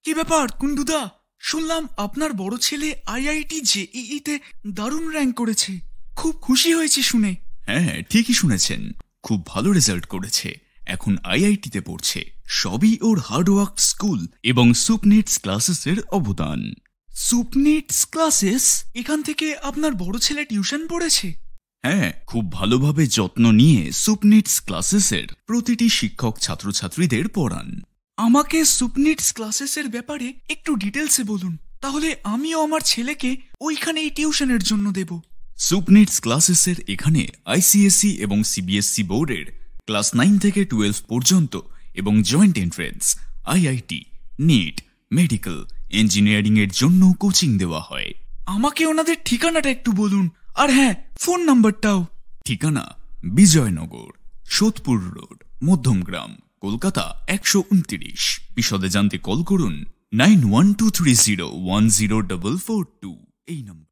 কি ব্যাপার কুন্ডুদা, শুনলাম আপনার বড় ছেলে আইআইটি জেইই তে দারুণ র্যাঙ্ক করেছে। খুব খুশি হয়েছি শুনে। হ্যাঁ, ঠিকই শুনেছেন, খুব ভালো রেজাল্ট করেছে। এখন আইআইটিতে পড়ছে। সবই ওর হার্ডওয়ার্ক স্কুল এবং সুপনিটস ক্লাসেসের অবদান। সুপনিটস ক্লাসেস? এখান থেকে আপনার বড় ছেলে টিউশন পড়েছে? হ্যাঁ, খুব ভালোভাবে যত্ন নিয়ে সুপনিটস ক্লাসেসের প্রতিটি শিক্ষক ছাত্রছাত্রীদের পড়ান। আমাকে সুপনিটস ক্লাসেসের ব্যাপারে একটু ডিটেলসে বলুন, তাহলে আমিও আমার ছেলেকে ওইখানে এই টিউশনের জন্য দেব। সুপনিটস ক্লাসেসের এখানে আইসিএসসি এবং সিবিএসসি বোর্ডের ক্লাস 9 থেকে 12 পর্যন্ত এবং joint entrance, IIT, NEET, medical, engineering এর জন্য কোচিং দেওয়া হয়। আমাকে ওনাদের ঠিকানাটা একটু বলুন, আর হ্যাঁ, ফোন নাম্বারটাও। ঠিকানা বিজয়নগর, সোদপুর রোড, মধ্যমগ্রাম, কলকাতা 129। বিশদে জানতে কল করুন 9123010442 এই নম্বর।